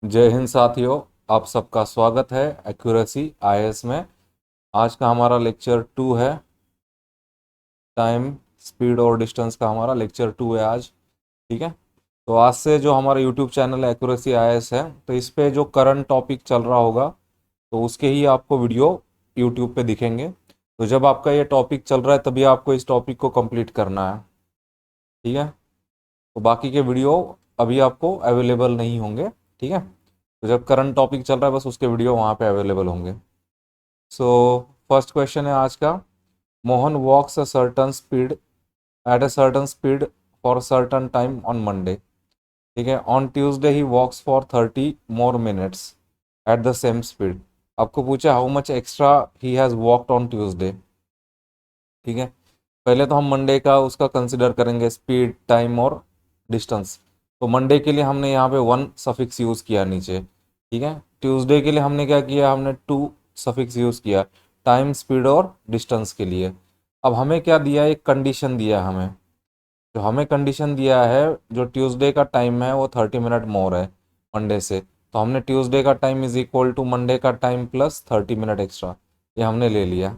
जय हिंद साथियों, आप सबका स्वागत है एक्यूरेसी आईएएस में। आज का हमारा लेक्चर 2 है। टाइम, स्पीड और डिस्टेंस का हमारा लेक्चर 2 है आज। ठीक है। तो आज से जो हमारा यूट्यूब चैनल है एक्यूरेसी आईएएस है, तो इस पे जो करंट टॉपिक चल रहा होगा तो उसके ही आपको वीडियो यूट्यूब पे दिखेंगे। तो जब आपका ये टॉपिक चल रहा है तभी आपको इस टॉपिक को कंप्लीट करना है। ठीक है। तो बाकी के वीडियो अभी आपको अवेलेबल नहीं होंगे। ठीक है। तो जब करंट टॉपिक चल रहा है बस उसके वीडियो वहाँ पे अवेलेबल होंगे। सो फर्स्ट क्वेश्चन है आज का। Mohan walks a certain speed at a certain speed for certain time on Monday. ठीक है। On Tuesday he walks for 30 more minutes at the same speed. आपको पूछा how much extra he has walked on Tuesday. ठीक है। पहले तो हम Monday का उसका कंसिडर करेंगे, स्पीड, टाइम और डिस्टेंस। तो मंडे के लिए हमने यहाँ पे 1 सफिक्स यूज़ किया नीचे। ठीक है। ट्यूसडे के लिए हमने क्या किया, हमने 2 सफिक्स यूज़ किया, टाइम, स्पीड और डिस्टेंस के लिए। अब हमें क्या दिया है, एक कंडीशन दिया है हमें। जो हमें कंडीशन दिया है, जो ट्यूसडे का टाइम है वो 30 मिनट मोर है मंडे से। तो हमने ट्यूसडे का time is equal to Monday का टाइम प्लस 30 मिनट एक्स्ट्रा, ये हमने ले लिया।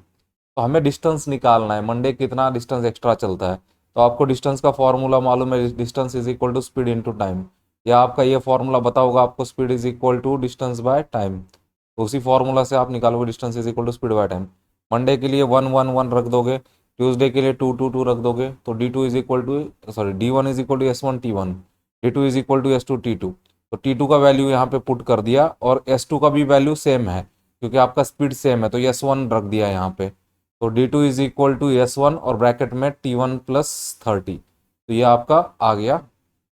तो हमें डिस्टेंस निकालना है, मंडे कितना डिस्टेंस एक्स्ट्रा चलता है। तो आपको डिस्टेंस का फॉर्मूला मालूम है, distance is equal to speed into time. या आपका ये फॉर्मूला बताओगा आपको, speed is equal to distance by time. तो उसी फॉर्मूला से आप निकालोगे distance is equal to speed by time. Monday के लिए 1 1 1 रख दोगे, ट्यूसडे के लिए 2 2 2 रख दोगे, तो D2 is equal to, sorry, D1 is equal to S1 T1, D2 is equal to S2 T2। तो T2 का वैल्यू यहाँ पे पुट कर दिया और S2 का भी वैल्यू सेम है क्योंकि आपका स्पीड सेम है, तो S1 रख दिया यहाँ पे। तो D2 is equal to S1 और ब्रैकेट में T1 प्लस 30। तो ये आपका आ गया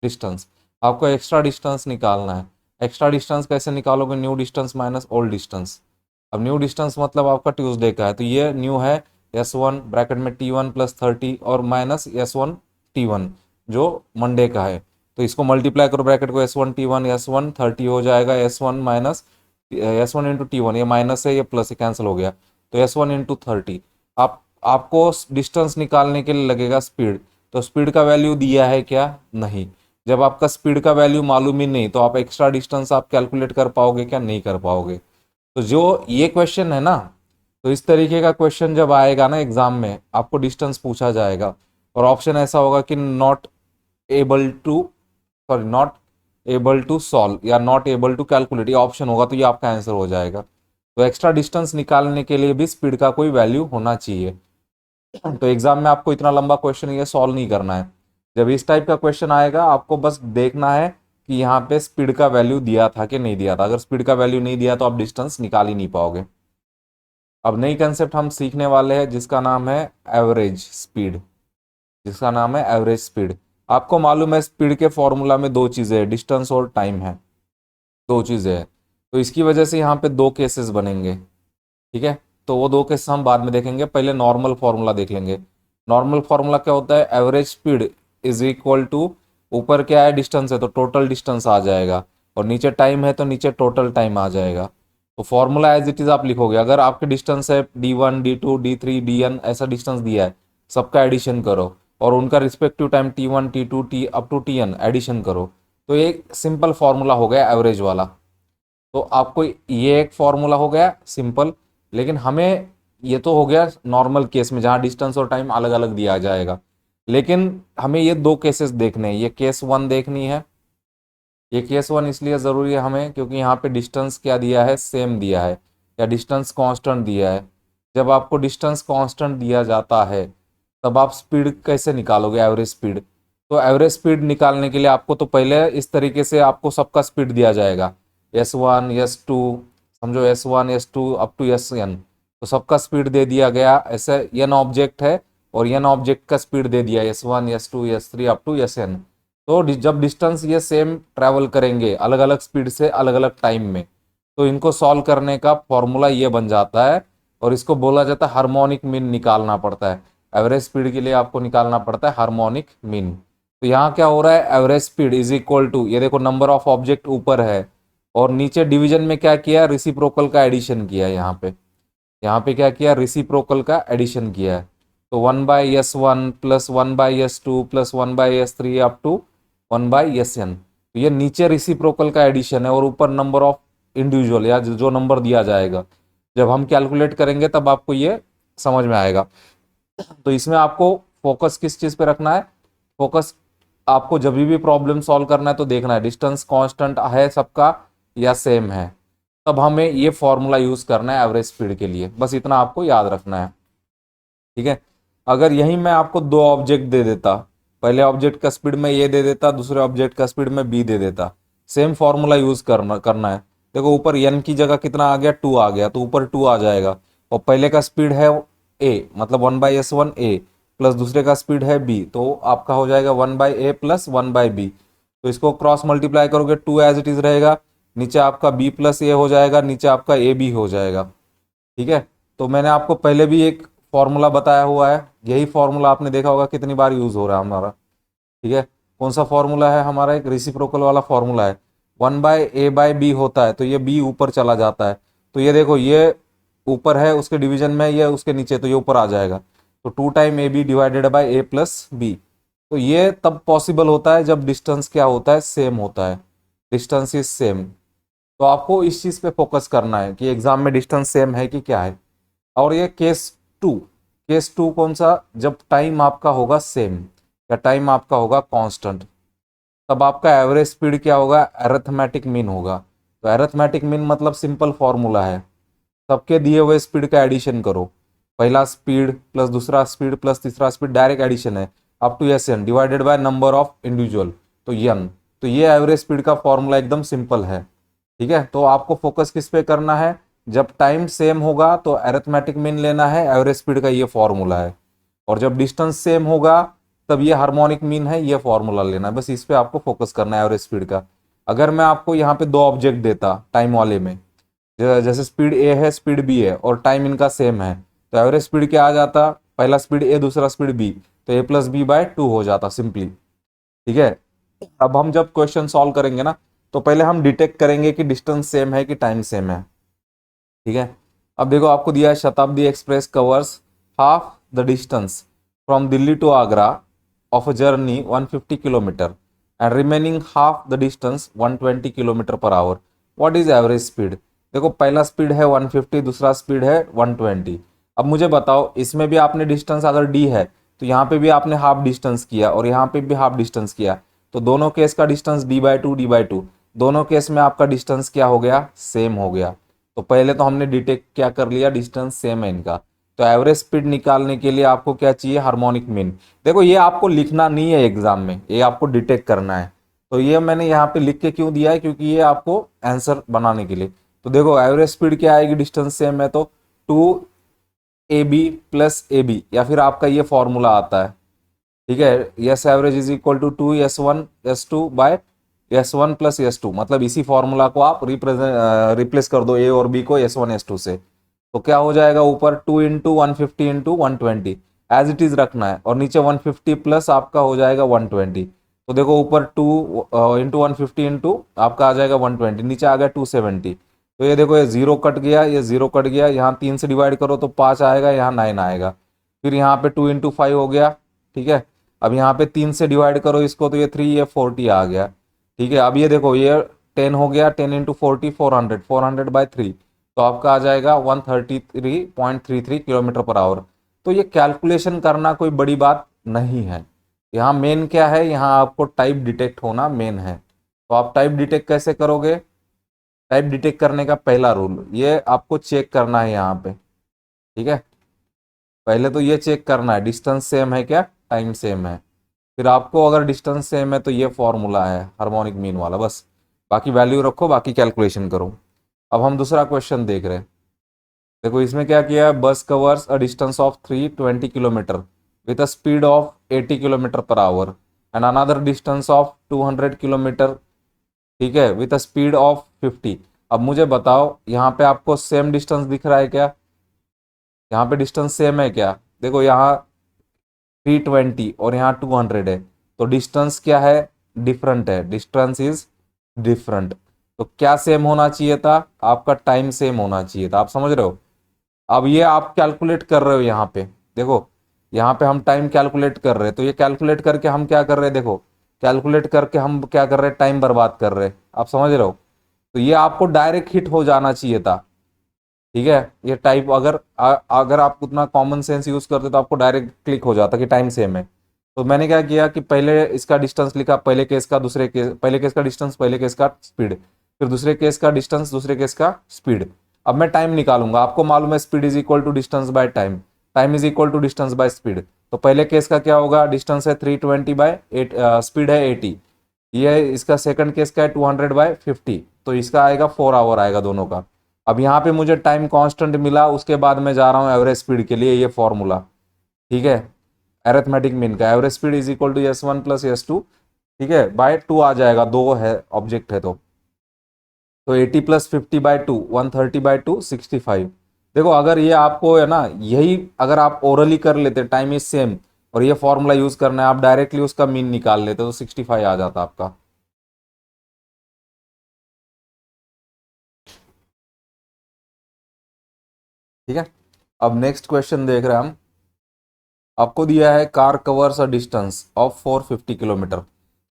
डिस्टेंस। आपको एक्स्ट्रा डिस्टेंस निकालना है। एक्स्ट्रा डिस्टेंस कैसे निकालोगे, new distance minus old distance. अब न्यू डिस्टेंस मतलब आपका ट्यूसडे का है, तो ये न्यू है S1 ब्रैकेट में T1 प्लस 30 और माइनस S1 T1 जो मंडे का है। तो इसको मल्टीप्लाई करो, ब्रैकेट को S1 T1 S1 30 हो जाएगा, S1 minus S1 into T1, ये माइनस है ये प्लस है, कैंसिल हो गया। तो S1 इंटू 30। आपको डिस्टेंस निकालने के लिए लगेगा स्पीड। तो स्पीड का वैल्यू दिया है क्या, नहीं। जब आपका स्पीड का वैल्यू मालूम ही नहीं तो आप एक्स्ट्रा डिस्टेंस आप कैलकुलेट कर पाओगे क्या, नहीं कर पाओगे। तो जो ये क्वेश्चन है ना, तो इस तरीके का क्वेश्चन जब आएगा ना एग्जाम में, आपको डिस्टेंस पूछा जाएगा और ऑप्शन ऐसा होगा कि not able to, sorry, not able to solve या नॉट एबल टू कैलकुलेट, ये ऑप्शन होगा, तो ये आपका आंसर हो जाएगा। तो एक्स्ट्रा डिस्टेंस निकालने के लिए भी स्पीड का कोई वैल्यू होना चाहिए। तो एग्जाम में आपको इतना लंबा क्वेश्चन ये सॉल्व नहीं करना है। जब इस टाइप का क्वेश्चन आएगा आपको बस देखना है कि यहाँ पे स्पीड का वैल्यू दिया था कि नहीं दिया था। अगर स्पीड का वैल्यू नहीं दिया तो आप डिस्टेंस निकाल ही नहीं पाओगे। अब नई कंसेप्ट हम सीखने वाले हैं जिसका नाम है एवरेज स्पीड। जिसका नाम है एवरेज स्पीड। आपको मालूम है स्पीड के फॉर्मूला में दो चीज़ें हैं, डिस्टेंस और टाइम है। दो चीज़ें हैं। तो इसकी वजह से यहाँ पे दो केसेस बनेंगे। ठीक है। तो वो दो केस हम बाद में देखेंगे, पहले नॉर्मल फार्मूला देख लेंगे। नॉर्मल फार्मूला क्या होता है, average speed is equal to, ऊपर क्या है डिस्टेंस है तो टोटल डिस्टेंस आ जाएगा, और नीचे टाइम है तो नीचे टोटल टाइम आ जाएगा। तो फॉर्मूला एज इट इज आप लिखोगे, अगर आपके डिस्टेंस है D1 D2 D3 DN, ऐसा डिस्टेंस दिया है, सबका एडिशन करो और उनका respective time T1 T2 T up to TN addition करो। तो एक सिंपल फार्मूला हो गया एवरेज वाला। तो आपको ये एक फॉर्मूला हो गया सिंपल। लेकिन हमें ये तो हो गया नॉर्मल केस में जहां डिस्टेंस और टाइम अलग अलग दिया जाएगा। लेकिन हमें ये दो केसेस देखने हैं, ये केस वन देखनी है। ये केस वन इसलिए ज़रूरी है हमें क्योंकि यहाँ पे डिस्टेंस क्या दिया है, सेम दिया है, या डिस्टेंस कांस्टेंट दिया है। जब आपको डिस्टेंस कांस्टेंट दिया जाता है तब आप स्पीड कैसे निकालोगे, एवरेज स्पीड। तो एवरेज स्पीड निकालने के लिए आपको तो पहले इस तरीके से आपको सबका स्पीड दिया जाएगा, S1 S2, समझो S1 S2 up to SN। तो सबका स्पीड दे दिया गया, ऐसे n ऑब्जेक्ट है और n ऑब्जेक्ट का स्पीड दे दिया S1 S2 S3 up to SN। तो जब डिस्टेंस ये सेम ट्रैवल करेंगे अलग अलग स्पीड से अलग अलग टाइम में, तो इनको सॉल्व करने का फॉर्मूला ये बन जाता है और इसको बोला जाता है हार्मोनिक मीन निकालना पड़ता है। एवरेज स्पीड के लिए आपको निकालना पड़ता है हार्मोनिक मीन। तो यहाँ क्या हो रहा है, average speed is equal to, ये देखो नंबर ऑफ ऑब्जेक्ट ऊपर है और नीचे डिवीजन में क्या किया, रिसिप्रोकल का एडिशन किया है यहाँ पे क्या किया, रिसिप्रोकल का एडिशन किया है। तो 1/S1 plus 1/S2 plus 1/S3 up to 1/SN। तो ये नीचे रिसिप्रोकल का एडिशन है और ऊपर नंबर ऑफ इंडिविजुअल या जो नंबर दिया जाएगा, जब हम कैलकुलेट करेंगे तब आपको ये समझ में आएगा। तो इसमें आपको फोकस किस चीज पे रखना है, फोकस आपको जब भी प्रॉब्लम सॉल्व करना है तो देखना है डिस्टेंस कांस्टेंट है सबका या सेम है, तब हमें ये फॉर्मूला यूज करना है एवरेज स्पीड के लिए, बस इतना आपको याद रखना है। ठीक है, अगर यही मैं आपको दो ऑब्जेक्ट दे देता, पहले ऑब्जेक्ट का स्पीड में ये दे देता, दूसरे ऑब्जेक्ट का स्पीड में बी दे देता, सेम फॉर्मूला यूज करना करना है। देखो ऊपर एन की जगह कितना आ गया, 2 आ गया, तो ऊपर 2 आ जाएगा, और पहले का स्पीड है ए, मतलब 1/s1 ए, प्लस दूसरे का स्पीड है बी, तो आपका हो जाएगा 1/a प्लस 1/b। तो इसको क्रॉस मल्टीप्लाई करोगे 2 एज इट इज रहेगा, नीचे आपका b प्लस ए हो जाएगा, नीचे आपका ए बी हो जाएगा। ठीक है, तो मैंने आपको पहले भी एक फॉर्मूला बताया हुआ है, यही फॉर्मूला आपने देखा होगा कितनी बार यूज हो रहा है हमारा। ठीक है, कौन सा फॉर्मूला है हमारा, एक रेसिप्रोकल वाला फॉर्मूला है, 1/a/b होता है, तो ये b ऊपर चला जाता है, तो ये देखो ये ऊपर है उसके डिवीजन में, ये उसके नीचे, तो ये ऊपर आ जाएगा, तो 2 time A B divided by A plus B. तो ये तब पॉसिबल होता है जब डिस्टेंस क्या होता है, सेम होता है, डिस्टेंस इज सेम। तो आपको इस चीज पे फोकस करना है कि एग्जाम में डिस्टेंस सेम है कि क्या है। और ये केस 2, केस 2 कौन सा, जब टाइम आपका होगा सेम या टाइम आपका होगा कांस्टेंट, तब आपका एवरेज स्पीड क्या होगा, अरिथमेटिक मीन होगा। तो अरिथमेटिक मीन मतलब सिंपल फॉर्मूला है, सबके दिए हुए स्पीड का एडिशन करो, पहला स्पीड प्लस दूसरा स्पीड प्लस तीसरा स्पीड, डायरेक्ट एडिशन है, up to S N divided by number of individual, तो एन। तो ये एवरेज स्पीड का फॉर्मूला एकदम सिंपल है। ठीक है, तो आपको फोकस किस पे करना है, जब टाइम सेम होगा तो अरिथमेटिक मीन लेना है, एवरेज स्पीड का ये फॉर्मूला है, और जब डिस्टेंस सेम होगा तब ये हार्मोनिक मीन है, ये फॉर्मूला लेना है, बस इस पे आपको फोकस करना है एवरेज स्पीड का। अगर मैं आपको यहाँ पे दो ऑब्जेक्ट देता टाइम वाले में, जैसे स्पीड ए है स्पीड बी है और टाइम इनका सेम है, तो एवरेज स्पीड क्या आ जाता, पहला स्पीड ए दूसरा स्पीड बी, तो a+b/2 हो जाता सिंपली। ठीक है, अब हम जब क्वेश्चन सॉल्व करेंगे ना, तो पहले हम डिटेक्ट करेंगे कि डिस्टेंस सेम है कि टाइम सेम है। ठीक है, अब देखो आपको दिया है Shatabdi express covers half the distance from Delhi to Agra of a journey 150 kilometre and remaining half the distance 120 kilometre per hour, what is average speed. देखो पहला स्पीड है 150, दूसरा स्पीड है 120। अब मुझे बताओ इसमें भी आपने डिस्टेंस अगर डी है तो यहाँ पे भी आपने हाफ डिस्टेंस किया और यहाँ पे भी हाफ डिस्टेंस किया, तो दोनों केस का डिस्टेंस d/2 दोनों केस में आपका डिस्टेंस क्या हो गया, सेम हो गया। तो पहले तो हमने डिटेक्ट क्या कर लिया, डिस्टेंस सेम है इनका। तो एवरेज स्पीड निकालने के लिए आपको क्या चाहिए, हार्मोनिक मीन। देखो ये आपको लिखना नहीं है एग्जाम में, ये आपको डिटेक्ट करना है, तो ये मैंने यहाँ पे लिख के क्यों दिया है, क्योंकि ये आपको आंसर बनाने के लिए। तो देखो एवरेज स्पीड क्या आएगी, डिस्टेंस सेम है तो 2ab+ab, या फिर आपका ये फॉर्मूला आता है। ठीक है, yes average is equal to 2s1s2/s1 + s2, मतलब इसी फॉर्मूला को आप रिप्लेस कर दो ए और बी को s1 s2 से, तो क्या हो जाएगा, ऊपर 2 into 150 into 120 as it is रखना है, और नीचे 150 प्लस आपका हो जाएगा 120। तो देखो ऊपर 2 इंटू 150 इंटू आपका आ जाएगा 120, नीचे आ गया 270। तो ये देखो ये जीरो कट गया, ये जीरो कट गया, यहाँ 3 से डिवाइड करो तो 5 आएगा, यहाँ 9 आएगा, फिर यहाँ पे 2 इंटू 5 हो गया। ठीक है, अब यहाँ पे 3 से डिवाइड करो इसको तो ये 3, ये 40 आ गया। ठीक है, अब ये देखो ये 10 हो गया, 10 इंटू 40 400, 400/3, तो आपका आ जाएगा 133.33 किलोमीटर पर आवर। तो ये कैलकुलेशन करना कोई बड़ी बात नहीं है, यहाँ मेन क्या है, यहाँ आपको टाइप डिटेक्ट होना मेन है। तो आप टाइप डिटेक्ट कैसे करोगे, टाइप डिटेक्ट करने का पहला रूल ये आपको चेक करना है यहाँ पे। ठीक है, पहले तो ये चेक करना है डिस्टेंस सेम है क्या, टाइम सेम है, फिर आपको अगर डिस्टेंस सेम है तो ये फॉर्मूला है हार्मोनिक मीन वाला, बस बाकी वैल्यू रखो, बाकी कैलकुलेशन करो। अब हम दूसरा क्वेश्चन देख रहे हैं, देखो इसमें क्या किया है, बस covers a distance of 320 kilometre with a speed of 80 kilometre per hour and another distance of 200 kilometre, ठीक है, विद अ स्पीड ऑफ 50। अब मुझे बताओ यहाँ पे आपको सेम डिस्टेंस दिख रहा है क्या, यहाँ पे डिस्टेंस सेम है क्या, देखो यहाँ 320 और यहाँ 200 है, तो डिस्टेंस क्या है, डिफरेंट है, डिस्टेंस इज डिफरेंट। तो क्या सेम होना चाहिए था, आपका टाइम सेम होना चाहिए था, आप समझ रहे हो। अब ये आप कैलकुलेट कर रहे हो यहाँ पे, देखो यहाँ पे हम टाइम कैलकुलेट कर रहे हैं, तो ये कैलकुलेट करके हम क्या कर रहे हैं, देखो कैलकुलेट करके हम क्या कर रहे हैं, टाइम बर्बाद कर रहे हैं। आप समझ रहे हो? तो ये आपको डायरेक्ट हिट हो जाना चाहिए था। ठीक है, ये टाइप अगर आप उतना कॉमन सेंस यूज करते तो आपको डायरेक्ट क्लिक हो जाता कि टाइम सेम है। तो मैंने क्या किया कि पहले इसका डिस्टेंस लिखा, पहले केस का दूसरे केस, पहले केस का डिस्टेंस पहले केस का स्पीड, फिर दूसरे केस का डिस्टेंस दूसरे केस का स्पीड। अब मैं टाइम निकालूंगा, आपको मालूम है speed is equal to distance by time, time is equal to distance by speed. तो पहले केस का क्या होगा, डिस्टेंस है 320 बाय 8, स्पीड है 80। ये इसका सेकंड केस का है 200 बाय 50, तो इसका आएगा 4 आवर आएगा दोनों का। अब यहाँ पे मुझे टाइम कांस्टेंट मिला, उसके बाद मैं जा रहा हूँ एवरेज स्पीड के लिए, ये फॉर्मूला। ठीक है, एरिथमेटिक मीन का average speed is equal to S1 plus S2, ठीक है, बाय 2 आ जाएगा, दो है ऑब्जेक्ट है तो 80 प्लस 50 बाय 2, 130 बाय 2, 65। देखो अगर ये आपको है ना, यही अगर आप ओरली कर लेते, टाइम इज सेम, और ये फॉर्मूला यूज करना है, आप डायरेक्टली उसका मीन निकाल लेते तो 65 आ जाता आपका। ठीक है, अब नेक्स्ट क्वेश्चन देख रहे हैं हम। आपको दिया है car covers a distance of 450 kilometre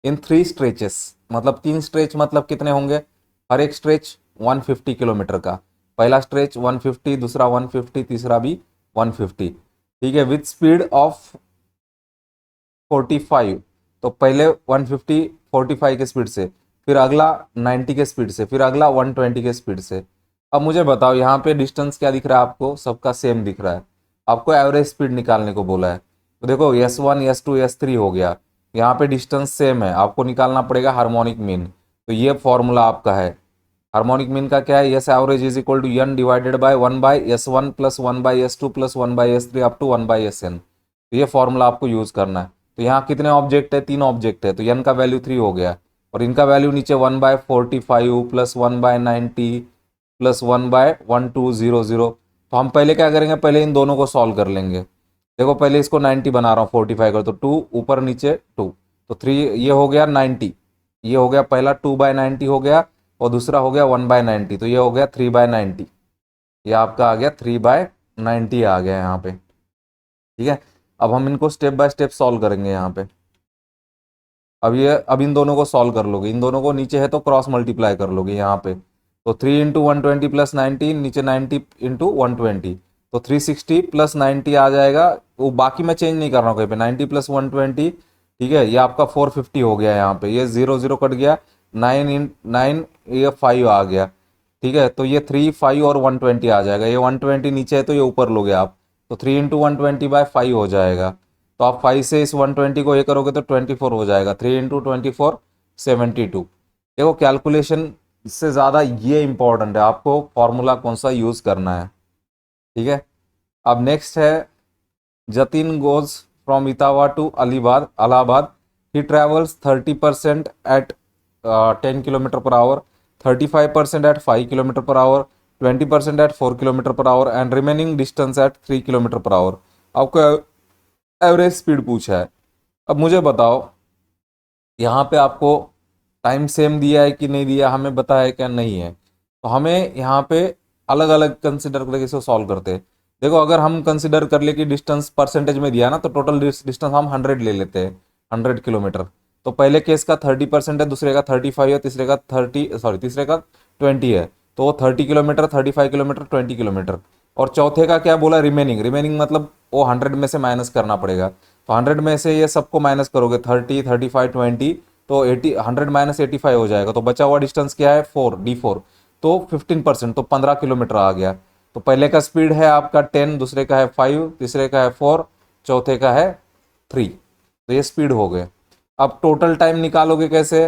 in 3 stretches, मतलब 3 स्ट्रेच, मतलब कितने होंगे, हर एक स्ट्रेच 150 किलोमीटर का। पहला स्ट्रेच 150, दूसरा 150, तीसरा भी 150। ठीक है, विथ स्पीड ऑफ 45। तो पहले 150 45 के स्पीड से, फिर अगला 90 के स्पीड से, फिर अगला 120 के स्पीड से। अब मुझे बताओ यहाँ पे डिस्टेंस क्या दिख रहा है आपको, सबका सेम दिख रहा है। आपको एवरेज स्पीड निकालने को बोला है, तो देखो S1 S2 S3 हो गया, यहाँ पे डिस्टेंस सेम है, आपको निकालना पड़ेगा हार्मोनिक मीन। तो ये फॉर्मूला आपका है। हार्मोनिक मीन का क्या है, yes average is equal to n divided by 1/S1 plus 1/S2 plus 1/S3 up to 1/Sn। तो ये फॉर्मूला आपको यूज करना है। तो यहाँ कितने ऑब्जेक्ट है, 3 ऑब्जेक्ट है, तो n का वैल्यू 3 हो गया, और इनका वैल्यू नीचे 1/45 प्लस 1/90 प्लस 1/1200। तो हम पहले क्या करेंगे, पहले इन दोनों को सॉल्व कर लेंगे। देखो पहले इसको 90 बना रहा हूँ, 45 कर, तो 2 ऊपर नीचे 2, तो 3 ये हो गया 90, ये हो गया पहला 2/90 हो गया, और दूसरा हो गया 1/90, तो ये हो गया 3/90। ये आपका आ गया 3/90 आ गया यहाँ पे। ठीक है, अब हम इनको स्टेप बाय स्टेप सॉल्व करेंगे यहाँ पे। अब इन दोनों को सॉल्व कर लोगे, इन दोनों को नीचे है तो क्रॉस मल्टीप्लाई कर लोगे यहाँ पे। तो 3 इंटू 120 प्लस 90, नीचे 90 इंटू 120, तो 360 प्लस 90 आ जाएगा। वो बाकी मैं चेंज नहीं कर रहा हूँ कहीं पे, 90 प्लस 120। ठीक है, ये आपका 450 हो गया, यहाँ पे ये 0 0 कट गया, 9 इन 9, ये 5 आ गया। ठीक है, तो ये 3 5 और 120 आ जाएगा, ये 120 नीचे है तो ये ऊपर लोगे आप, तो 3 इंटू 120/5 हो जाएगा। तो आप 5 से इस 120 को ये करोगे तो 24 हो जाएगा, 3 इंटू 24 72। देखो कैलकुलेशन से ज़्यादा ये इंपॉर्टेंट है, आपको फॉर्मूला कौन सा यूज़ करना है। ठीक है, अब नेक्स्ट है, Jatin goes from Etawah to अलीबाद Allahabad, he travels 30% at 10 kilometre per hour, 35% at 5 kilometre per hour, 20% at 4 kilometre per hour and remaining distance at 3 kilometre per hour. आपको एवरेज स्पीड पूछा है। अब मुझे बताओ यहाँ पे आपको टाइम सेम दिया है कि नहीं दिया, हमें बताया है क्या नहीं है, तो हमें यहाँ पे अलग अलग कंसिडर करके इसको सॉल्व करते हैं। देखो अगर हम कंसिडर कर ले कि डिस्टेंस परसेंटेज में दिया ना, तो टोटल डिस्टेंस हम 100 ले लेते हैं, 100 किलोमीटर। तो पहले केस का 30% है, दूसरे का 35 है, तीसरे का 20 है, तो वो 30 किलोमीटर, 35 किलोमीटर, 20 किलोमीटर। और चौथे का क्या बोला, रिमेनिंग, रिमेनिंग मतलब वो 100 में से माइनस करना पड़ेगा। तो 100 में से ये सबको माइनस करोगे, 30 35 20, तो 80 100 माइनस 85 हो जाएगा, तो बचा हुआ डिस्टेंस क्या है, 4 तो 15%, तो 15 किलोमीटर आ गया। तो पहले का स्पीड है आपका 10, दूसरे का है 5, तीसरे का है 4, चौथे का है 3। तो ये स्पीड हो गए। अब टोटल टाइम निकालोगे कैसे,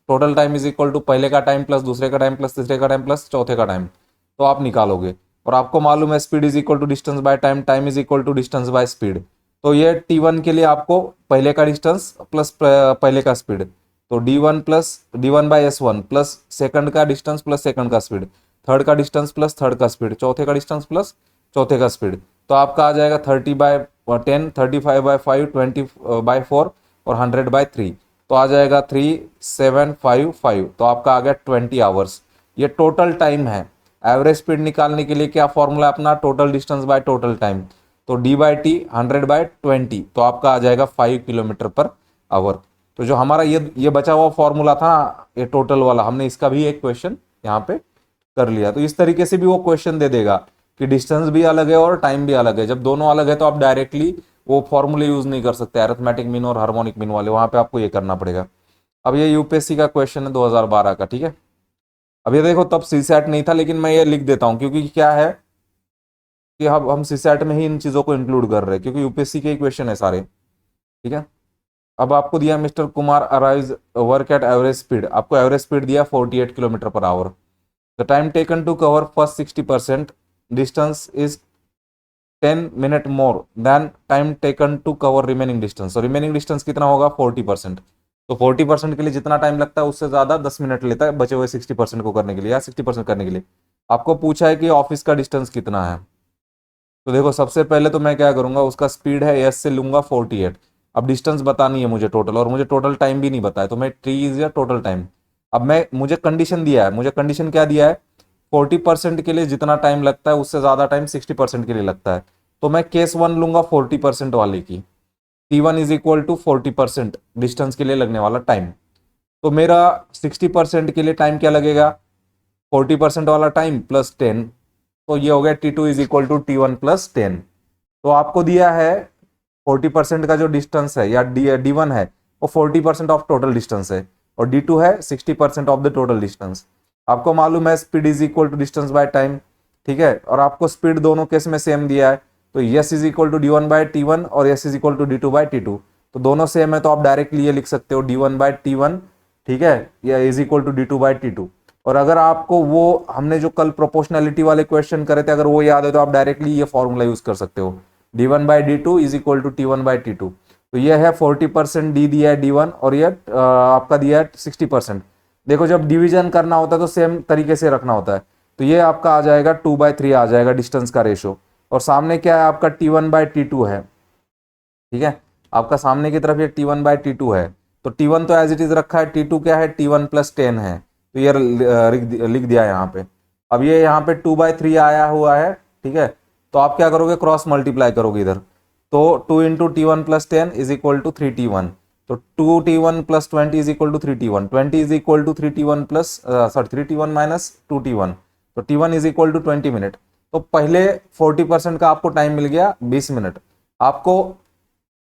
total time is equal to पहले का टाइम प्लस दूसरे का टाइम प्लस तीसरे का टाइम प्लस चौथे का टाइम, तो आप निकालोगे। और आपको मालूम है speed is equal to distance by time, time is equal to distance by speed. तो ये T1 के लिए आपको पहले का डिस्टेंस प्लस पहले का स्पीड, तो D1 by S1 plus second का डिस्टेंस प्लस सेकंड का स्पीड, थर्ड का डिस्टेंस प्लस थर्ड का स्पीड, चौथे का डिस्टेंस प्लस चौथे का स्पीड। तो आपका आ जाएगा 30/10, 35/5, 20/4 और 100/3। तो आ जाएगा 3755, तो आपका आ गया 20 आवर्स। ये टोटल टाइम है। एवरेज स्पीड निकालने के लिए क्या फॉर्मूला अपना, total distance by total time, तो D/T 100/20, तो आपका आ जाएगा 5 किलोमीटर पर आवर। तो जो हमारा ये बचा हुआ फॉर्मूला था ये टोटल वाला, हमने इसका भी एक क्वेश्चन यहाँ पे कर लिया। तो इस तरीके से भी वो क्वेश्चन दे देगा कि डिस्टेंस भी अलग है और टाइम भी अलग है। जब दोनों अलग है तो आप डायरेक्टली वो फॉर्मूले यूज नहीं कर सकते, अरिथमेटिक मीन और हार्मोनिक मीन वाले, वहां पे आपको ये करना पड़ेगा। अब ये यूपीएससी का क्वेश्चन है 2012 का, ठीक है। अब ये देखो तब सीसैट नहीं था, लेकिन मैं ये लिख देता हूँ क्योंकि क्या है कि अब हम सीसैट में ही इन चीजों को इंक्लूड कर रहे हैं क्योंकि यूपीएससी के ही क्वेश्चन है सारे, ठीक है। अब आपको दिया mister Kumar arise work at average speed, आपको एवरेज स्पीड दिया 48 kilometre per hour. The time taken to cover first 60% distance is 10 minute more than time taken to cover remaining distance. और रिमेनिंग डिस्टेंस कितना होगा 40%। तो 40% के लिए जितना टाइम लगता है उससे ज्यादा 10 मिनट लेता है बचे हुए 60% को करने के लिए या 60% करने के लिए। आपको पूछा है कि ऑफिस का डिस्टेंस कितना है। तो देखो सबसे पहले तो मैं क्या करूंगा, उसका स्पीड है एस से लूंगा 48। अब डिस्टेंस बतानी है मुझे टोटल, और मुझे टोटल टाइम भी नहीं बताया, तो मैं टी इज या टोटल टाइम। अब मैं मुझे कंडीशन दिया है, मुझे कंडीशन क्या दिया है 40% के लिए जितना टाइम लगता है उससे ज्यादा टाइम 60% के लिए लगता है। तो मैं केस वन लूंगा 40% वाले की, T1 is equal to 40% distance के लिए लगने वाला टाइम। तो मेरा 60% के लिए टाइम क्या लगेगा 40% वाला टाइम प्लस 10, तो ये हो गया T2 is equal to T1 plus 10। तो आपको दिया है 40% का जो डिस्टेंस है या D1 है वो 40% ऑफ टोटल डिस्टेंस है, और D2 है 60% ऑफ द टोटल डिस्टेंस। आपको मालूम है speed is equal to distance by time, ठीक है। और आपको स्पीड दोनों केस में सेम दिया है, तो S is equal to D1 by T1 और S is equal to D2 by T2। तो दोनों सेम है तो आप डायरेक्टली ये लिख सकते हो D1 बाय T1, ठीक है, या is equal to D2 by T2। और अगर आपको वो हमने जो कल प्रोपोर्शनैलिटी वाले क्वेश्चन करे थे अगर वो याद है तो आप डायरेक्टली ये फॉर्मूला यूज कर सकते हो, D1 by D2 is equal to T1 by T2। तो ये है 40% डी दिया है D1 और ये आपका दिया है 60%। देखो जब डिवीजन करना होता है तो सेम तरीके से रखना होता है। तो ये आपका आ जाएगा 2/3 आ जाएगा डिस्टेंस का रेशो, और सामने क्या है आपका T1 बाई T2 है, ठीक है। आपका सामने की तरफ ये T1 बाई T2 है, तो T1 तो एज इट इज रखा है, T2 क्या है T1 प्लस 10 है, तो ये लिख दिया यहाँ पे। अब ये यहाँ पे 2/3 आया हुआ है, ठीक है। तो आप क्या करोगे क्रॉस मल्टीप्लाई करोगे इधर, तो 2 into T1 plus 10 is equal to 3T1। तो 2T1 plus 20 is equal to 3T1, 20 is equal to 3T1 plus sorry 3T1 minus 2T1, तो T1 is equal to 20 minute. तो पहले 40% का आपको टाइम मिल गया 20 मिनट। आपको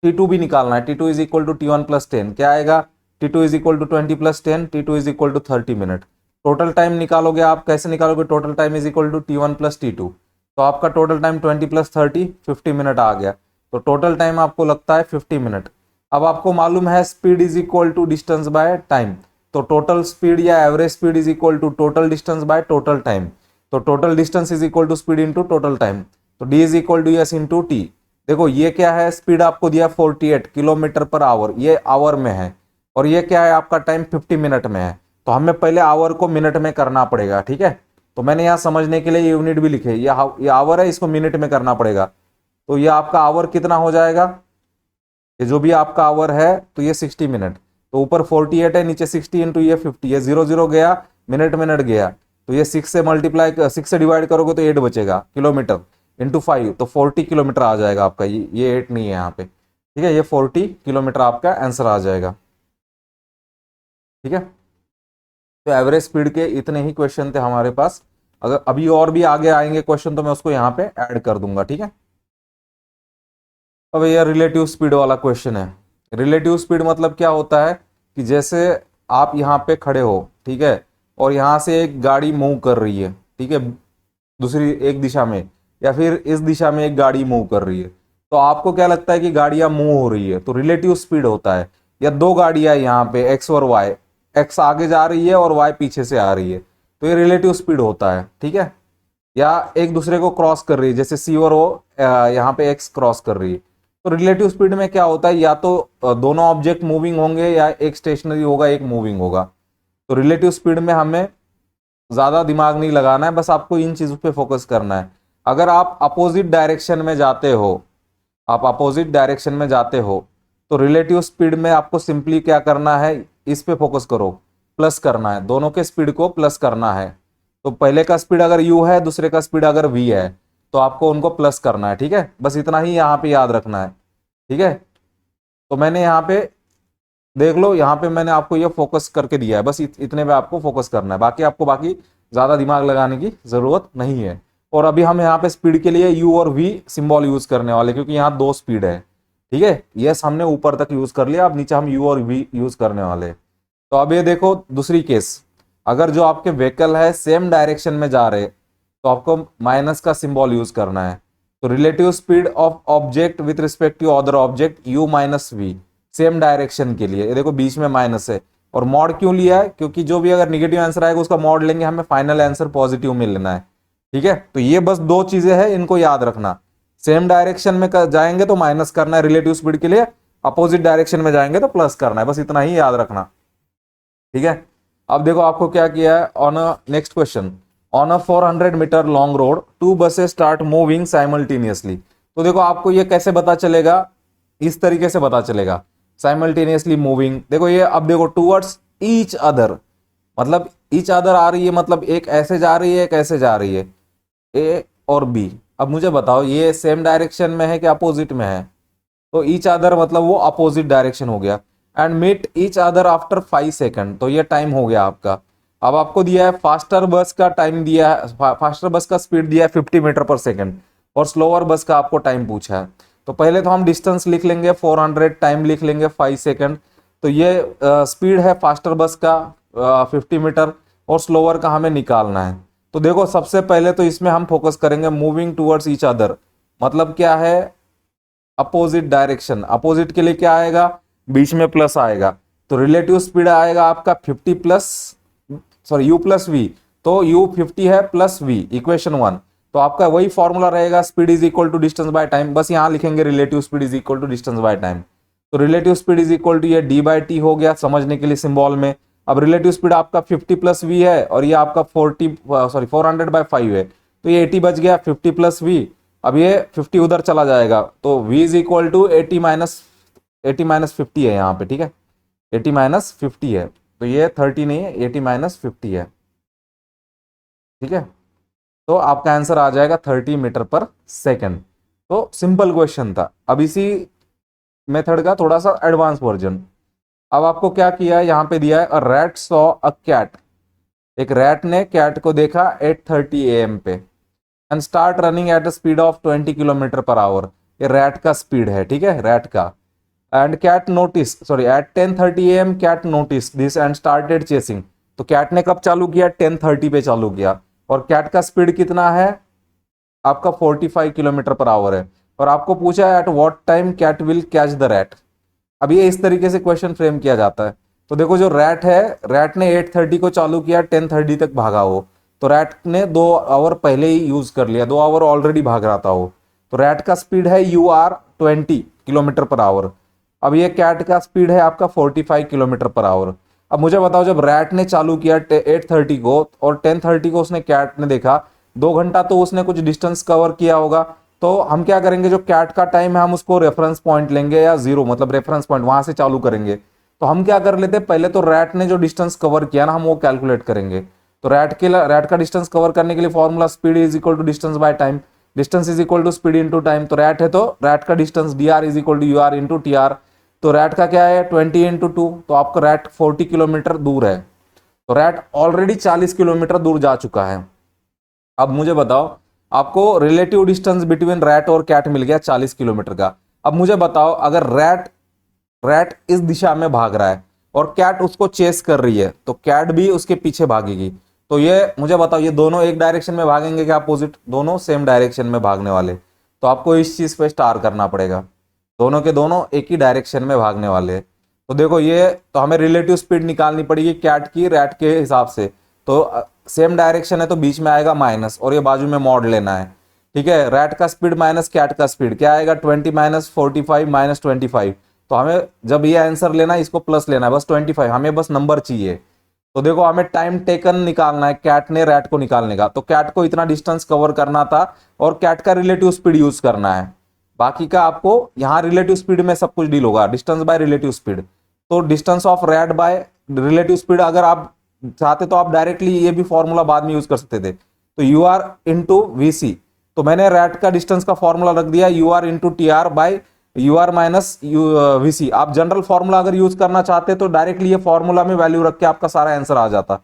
T2 भी निकालना है, T2 is equal to T1 plus 10, क्या आएगा T2 is equal to 20 plus 10, T2 is equal to 30 minute. Total time निकालोगे आप, कैसे निकालोगे total time is equal to T1 plus T2, तो आपका टोटल टाइम 20 प्लस 30 50 मिनट आ गया। तो टोटल टाइम आपको लगता है 50 मिनट। अब आपको मालूम है speed is equal to distance by time, तो टोटल स्पीड या average speed is equal to total distance by total time. तो total distance is equal to speed into total time, तो D is equal to S into T. देखो ये क्या है speed आपको दिया 48 किलोमीटर पर आवर, ये आवर में है, और ये क्या है आपका टाइम 50 मिनट में है। तो हमें पहले आवर को मिनट में करना पड़ेगा, ठीक है। तो मैंने यहाँ समझने के लिए यूनिट भी लिखे, ये आवर है, इसको मिनट में करना पड़ेगा। तो ये आपका आवर कितना हो जाएगा, ये जो भी आपका आवर है तो ये 60 मिनट। तो ऊपर 48 है नीचे 60 इंटू ये 50, ये 0 गया, मिनट मिनट गया, तो ये 6 से मल्टीप्लाई 6 से डिवाइड करोगे तो 8 बचेगा किलोमीटर इंटू 5, तो 40 किलोमीटर आ जाएगा आपका। ये 8 नहीं है यहाँ पे, ठीक है, ये 40 किलोमीटर आपका आंसर आ जाएगा, ठीक है। तो एवरेज स्पीड के इतने ही क्वेश्चन थे हमारे पास। अगर अभी और भी आगे आएंगे क्वेश्चन तो मैं उसको यहाँ पे ऐड कर दूंगा, ठीक है। अब ये रिलेटिव स्पीड वाला क्वेश्चन है। रिलेटिव स्पीड मतलब क्या होता है कि जैसे आप यहाँ पे खड़े हो, ठीक है, और यहाँ से एक गाड़ी मूव कर रही है, ठीक है, दूसरी एक दिशा में, या फिर इस दिशा में एक गाड़ी मूव कर रही है, तो आपको क्या लगता है कि गाड़ियां मूव हो रही है, तो रिलेटिव स्पीड होता है। या दो गाड़ियां यहाँ पे एक्स और वाई, एक्स आगे जा रही है और वाई पीछे से आ रही है, तो ये रिलेटिव स्पीड होता है, ठीक है। या एक दूसरे को क्रॉस कर रही है, जैसे सी और ओ यहाँ पे एक्स क्रॉस कर रही है, तो रिलेटिव स्पीड में क्या होता है या तो दोनों ऑब्जेक्ट मूविंग होंगे या एक स्टेशनरी होगा एक मूविंग होगा। तो रिलेटिव स्पीड में हमें ज्यादा दिमाग नहीं लगाना है, बस आपको इन चीजों पे फोकस करना है। अगर आप अपोजिट डायरेक्शन में जाते हो, आप अपोजिट डायरेक्शन में जाते हो, तो रिलेटिव स्पीड में आपको सिंपली क्या करना है, इस पे फोकस करो, प्लस करना है, दोनों के स्पीड को प्लस करना है। तो पहले का स्पीड अगर u है दूसरे का स्पीड अगर v है तो आपको उनको प्लस करना है, ठीक है। बस इतना ही यहाँ पे याद रखना है, ठीक है। तो मैंने यहाँ पे देख लो यहाँ पे मैंने आपको ये फोकस करके दिया है, बस इतने पे आपको फोकस करना है, बाकी आपको ज्यादा दिमाग लगाने की जरूरत नहीं है। और अभी हम यहाँ पे स्पीड के लिए u और v सिंबल यूज करने वाले, क्योंकि यहाँ दो स्पीड है। ठीक है, यस हमने ऊपर तक यूज कर लिया, अब नीचे हम u और v यूज करने वाले। तो अब ये देखो दूसरी केस, अगर जो आपके व्हीकल है सेम डायरेक्शन में जा रहे तो आपको माइनस का सिंबल यूज करना है। तो relative speed of object with respect to other object u minus v, same direction के लिए। ये देखो बीच में माइनस है, और मॉड क्यों लिया है, क्योंकि जो भी अगर निगेटिव आंसर आएगा उसका मॉड लेंगे, हमें फाइनल आंसर पॉजिटिव में लेना है। ठीक है, तो ये बस दो चीजें हैं, इनको याद रखना। सेम डायरेक्शन में जाएंगे तो माइनस करना है रिलेटिव स्पीड के लिए, अपोजिट डायरेक्शन में जाएंगे तो प्लस करना है, बस इतना ही याद रखना। ठीक है, अब देखो आपको क्या किया है, on a next question, on a 400 metre long road two buses start moving simultaneously. तो देखो आपको ये कैसे पता चलेगा, इस तरीके से पता चलेगा, साइमल्टेनियसली मूविंग। देखो ये, अब देखो टूवर्ड्स ईच अदर, मतलब ईच अदर आ रही है, मतलब एक ऐसे जा रही है एक ऐसे जा रही है, ए और बी। अब मुझे बताओ ये सेम डायरेक्शन में है कि अपोजिट में है, तो ईच अदर मतलब वो अपोजिट डायरेक्शन हो गया। And meet each other after 5 second, तो ये टाइम हो गया आपका। अब आपको दिया है फास्टर बस का टाइम दिया है, फास्टर बस का स्पीड दिया है 50 मीटर पर सेकंड, और स्लोअर बस का आपको टाइम पूछा है। तो पहले तो हम डिस्टेंस लिख लेंगे 400, टाइम लिख लेंगे 5 सेकंड। तो ये स्पीड है फास्टर बस का 50 मीटर, और स्लोअर का हमें निकालना है। तो देखो सबसे पहले तो इसमें हम फोकस करेंगे मूविंग टूवर्ड्स ईच अदर, मतलब क्या है, अपोजिट डायरेक्शन। अपोजिट के लिए क्या आएगा, बीच में प्लस आएगा, तो रिलेटिव स्पीड आएगा आपका 50 plus, sorry u plus v, तो u 50 है प्लस v, इक्वेशन 1। तो आपका वही फॉर्मूला रहेगा, speed is equal to distance by time, बस यहां लिखेंगे relative speed is equal to distance by time. तो relative speed is equal to ये d बाई टी हो गया समझने के लिए सिंबल में। अब रिलेटिव स्पीड आपका 50 प्लस v है, और ये आपका 400 बाय 5 है, तो ये 80 बच गया, 50 प्लस v। अब ये 50 उधर चला जाएगा, तो v is equal to 80 minus 50 है यहाँ पे। ठीक है, 80 माइनस 50 है, तो ये 30 नहीं है, 80 माइनस 50 है। ठीक है, तो आपका आंसर आ जाएगा 30 मीटर पर सेकंड। तो सिंपल क्वेश्चन था। अब इसी मेथड का थोड़ा सा एडवांस वर्जन। अब आपको क्या किया है, यहाँ पे दिया है a rat saw a cat, एक रैट ने कैट को देखा 8:30 AM पे, and start running at a speed of 20 kilometre per hour. ये रैट का स्पीड है, ठीक है, रैट का। And cat notice, sorry, at 10:30 AM cat notice this and started chasing. तो कैट ने कब चालू किया, 10:30 पे चालू किया, और कैट का स्पीड कितना है आपका 45 किलोमीटर पर आवर है, और आपको पूछा है at what time cat will catch the rat. अब ये इस तरीके से क्वेश्चन फ्रेम किया जाता है। तो देखो जो रैट है, रैट ने 8:30 को चालू किया, 10:30 तक भागा हो, तो रैट ने 2 आवर पहले ही यूज कर लिया, 2 आवर ऑलरेडी भाग रहा था वो। तो रैट का स्पीड है UR 20 किलोमीटर पर आवर। अब ये कैट का स्पीड है आपका 45 किलोमीटर पर आवर। अब मुझे बताओ, जब रैट ने चालू किया 8:30 को, और 10:30 को उसने कैट ने देखा, 2 घंटा तो उसने कुछ डिस्टेंस कवर किया होगा। तो हम क्या करेंगे, जो कैट का टाइम है हम उसको रेफरेंस पॉइंट लेंगे, या 0 मतलब रेफरेंस पॉइंट, वहां से चालू करेंगे। तो हम क्या कर लेते हैं, पहले तो रैट ने जो डिस्टेंस कवर किया ना, हम वो कैलकुलेट करेंगे। तो रैट का डिस्टेंस कवर करने के लिए formula speed is equal to distance by time, distance is equal to speed into time. तो रैट है तो रैट का distance dr is equal to ur into t. तो रैट का क्या है 20 इंटू 2, तो आपका रैट 40 किलोमीटर दूर है, तो रैट ऑलरेडी 40 किलोमीटर दूर जा चुका है। अब मुझे बताओ, आपको रिलेटिव डिस्टेंस बिटवीन रैट और कैट मिल गया 40 किलोमीटर का। अब मुझे बताओ, अगर रैट इस दिशा में भाग रहा है और कैट उसको चेस कर रही है, तो कैट भी उसके पीछे भागेगी। तो ये मुझे बताओ, ये दोनों एक डायरेक्शन में भागेंगे क्या अपोजिट, दोनों सेम डायरेक्शन में भागने वाले। तो आपको इस चीज पे स्टार करना पड़ेगा, दोनों के दोनों एक ही डायरेक्शन में भागने वाले हैं। तो देखो ये, तो हमें रिलेटिव स्पीड निकालनी पड़ेगी कैट की रैट के हिसाब से। तो सेम डायरेक्शन है तो बीच में आएगा माइनस, और ये बाजू में मॉड लेना है। ठीक है, रैट का स्पीड माइनस कैट का स्पीड क्या आएगा, 20 माइनस 45 माइनस 25। तो हमें जब ये आंसर लेना है, इसको प्लस लेना है, बस 25, हमें बस नंबर चाहिए। तो देखो हमें टाइम टेकन निकालना है कैट ने रैट को निकालने का। तो कैट को इतना डिस्टेंस कवर करना था, और कैट का रिलेटिव स्पीड यूज करना है। बाकी का आपको यहाँ रिलेटिव स्पीड में सब कुछ डील होगा, डिस्टेंस बाय रिलेटिव स्पीड। तो distance of rat by relative speed, अगर आप चाहते तो आप डायरेक्टली ये भी फॉर्मूला बाद में यूज कर सकते थे। तो UR इंटू VC, तो मैंने रैट का डिस्टेंस का फॉर्मूला रख दिया UR into TR by U R minus V C. आप जनरल फॉर्मूला अगर यूज करना चाहते तो डायरेक्टली ये फॉर्मूला में वैल्यू रख के आपका सारा आंसर आ जाता,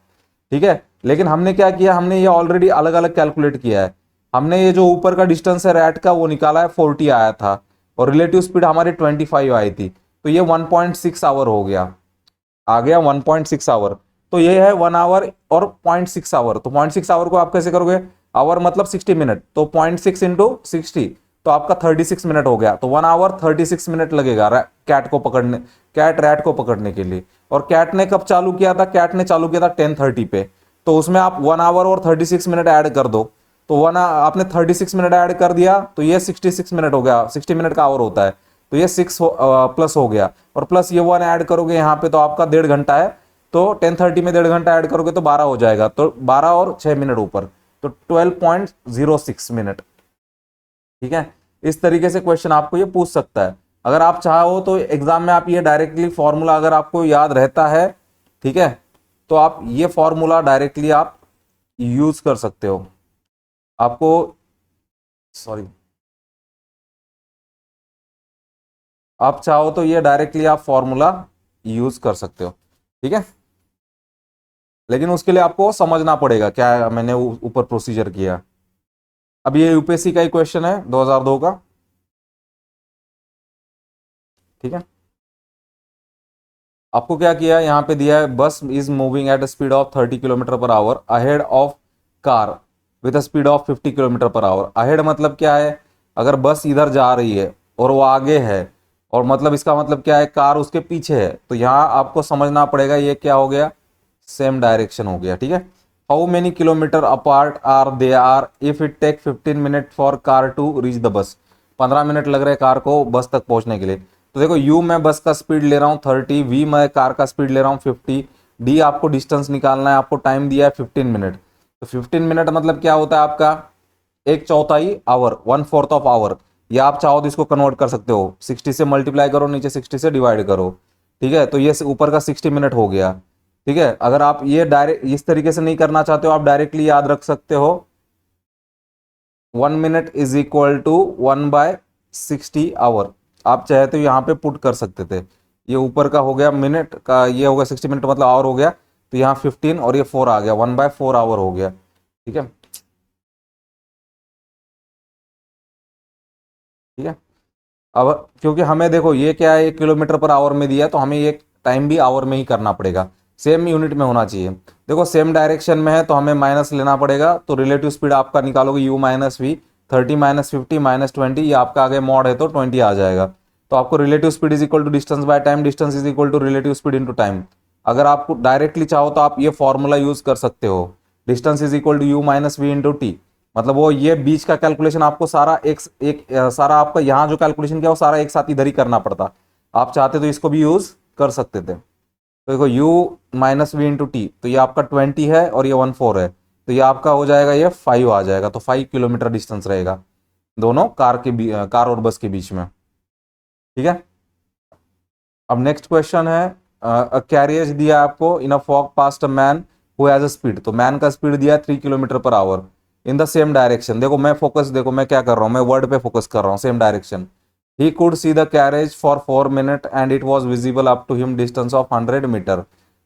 ठीक है। लेकिन हमने क्या किया, हमने ये ऑलरेडी अलग अलग कैलकुलेट किया है। हमने ये जो ऊपर का डिस्टेंस है रैट का वो निकाला है, 40 आया था, और रिलेटिव स्पीड हमारी 25 आई थी, तो ये 1.6 आवर हो गया, आ गया 1.6 आवर। तो ये है 1 आवर और 0.6 आवर। तो 0.6 आवर को आप कैसे करोगे, आवर मतलब 60 मिनट, तो 0.6 इंटू 60, तो आपका 36 मिनट हो गया। तो 1 आवर 36 मिनट लगेगा कैट को पकड़ने, कैट रैट को पकड़ने के लिए। और कैट ने कब चालू किया था, कैट ने चालू किया था 10:30 पे, तो उसमें आप 1 आवर और 36 मिनट ऐड कर दो, तो आपने 36 मिनट ऐड कर दिया, तो ये 66 मिनट हो गया, 60 मिनट का आवर होता है, तो ये 6 प्लस हो गया, और प्लस ये 1 ऐड करोगे यहाँ पे तो आपका 1.5 घंटा है, तो 10:30 में 1.5 घंटा ऐड करोगे तो 12 हो जाएगा, तो 12 और 6 मिनट ऊपर, तो 12.06 मिनट, ठीक है। इस तरीके से क्वेश्चन आपको ये पूछ सकता है। अगर आप चाहो तो एग्जाम में आप ये डायरेक्टली फॉर्मूला अगर आपको याद रहता है, ठीक है, तो आप ये फॉर्मूला डायरेक्टली आप यूज कर सकते हो। आपको सॉरी, आप चाहो तो ये डायरेक्टली आप फॉर्मूला यूज कर सकते हो, ठीक है। लेकिन उसके लिए आपको समझना पड़ेगा क्या मैंने ऊपर प्रोसीजर किया। अब ये यूपीएससी का ही क्वेश्चन है 2002 का, ठीक है। आपको क्या किया, यहाँ पे दिया है बस is moving at speed of 30 kilometre per our ahead of car with speed of 50 kilometre per our. Ahead मतलब क्या है, अगर बस इधर जा रही है और वो आगे है, और मतलब इसका मतलब क्या है, कार उसके पीछे है, तो यहाँ आपको समझना पड़ेगा ये क्या हो गया, सेम डायरेक्शन हो गया, ठीक है। How many kilometre apart are they are if it take 15 minute for car to reach the bus. 15 minute लग रहे कार को बस तक पहुंचने के लिए। तो देखो यू मैं बस का स्पीड ले रहा हूँ 30, वी मैं कार का स्पीड ले रहा हूँ 50, डी आपको डिस्टेंस निकालना है, आपको टाइम दिया है 15 मिनट। तो 15 मिनट मतलब क्या होता है आपका, 1/4 आवर, 1/4 ऑफ आवर, या आप चाहो तो इसको कन्वर्ट कर सकते हो, 60 से मल्टीप्लाई करो, नीचे 60 से डिवाइड करो, ठीक है। तो ये ऊपर का 60 मिनट हो गया, ठीक है। अगर आप ये डायरेक्ट इस तरीके से नहीं करना चाहते हो, आप डायरेक्टली याद रख सकते हो 1 minute is equal to 1/60 hour. आप चाहे तो यहाँ पे पुट कर सकते थे, ये ऊपर का हो गया मिनट का, ये हो गया 60 मिनट मतलब आवर हो गया, तो यहाँ 15 और ये 4 आ गया, 1/4 आवर हो गया, ठीक है, ठीक है। अब क्योंकि हमें देखो ये क्या है, 1 किलोमीटर पर आवर में दिया है, तो हमें ये टाइम भी आवर में ही करना पड़ेगा, सेम यूनिट में होना चाहिए। देखो सेम डायरेक्शन में है तो हमें माइनस लेना पड़ेगा, तो रिलेटिव स्पीड आपका निकालोगे u minus v, 30 minus 50 minus 20, ये आपका आगे मॉड है तो 20 आ जाएगा। तो आपको relative speed is equal to distance by time, distance is equal to relative speed into time. अगर आपको डायरेक्टली चाहो तो आप ये फॉर्मूला यूज कर सकते हो, distance is equal to u minus v into t. मतलब वो ये बीच का कैलकुलेशन आपको सारा सारा आपका यहाँ जो कैलकुलेशन किया वो सारा एक साथ इधर ही करना पड़ता। आप चाहते तो इसको भी यूज कर सकते थे। तो देखो u minus v into t, तो ये आपका 20 है और ये 1/4 है, तो ये आपका हो जाएगा, ये 5 आ जाएगा, तो 5 किलोमीटर डिस्टेंस रहेगा दोनों कार और बस के बीच में, ठीक है। अब नेक्स्ट क्वेश्चन है, कैरियज दिया आपको in a fog passed a man who has a speed. तो मैन का स्पीड दिया है 3 kilometre per hour in the same direction. देखो मैं फोकस, देखो मैं क्या कर रहा हूँ, मैं वर्ड पे फोकस कर रहा हूँ, same direction. He could see the carriage for 4 minute and it was visible up to him distance of 100 metre.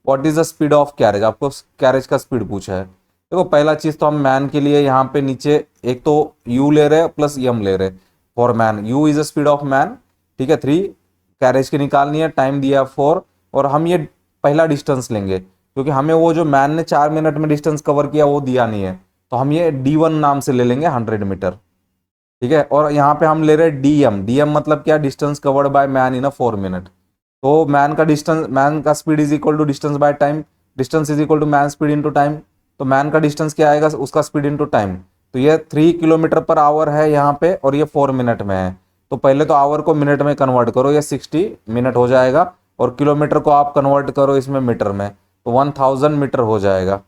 What is the speed of carriage, आपको कैरेज का स्पीड पूछा है। देखो पहला चीज तो हम मैन के लिए यहाँ पे नीचे एक तो u ले रहे प्लस m ले रहे, for man u is the speed of man, ठीक है। 3 कैरेज की निकालनी है, टाइम दिया 4, और हम ये पहला डिस्टेंस लेंगे क्योंकि हमें वो जो मैन ने 4 मिनट में डिस्टेंस कवर किया वो दिया नहीं है, तो हम ये d1 नाम से ले लेंगे 100 मीटर, ठीक है। और यहाँ पे हम ले रहे हैं dm मतलब क्या, distance covered by man in a 4 minute. तो मैन का speed is equal to distance by time, distance is equal to man speed into time. तो मैन का डिस्टेंस क्या आएगा, उसका स्पीड इनटू टाइम। तो ये 3 किलोमीटर पर आवर है यहाँ पे, और ये 4 मिनट में है, तो पहले तो आवर को मिनट में कन्वर्ट करो, ये 60 मिनट हो जाएगा, और किलोमीटर को आप कन्वर्ट करो इसमें मीटर में, तो 1000 मीटर हो जाएगा।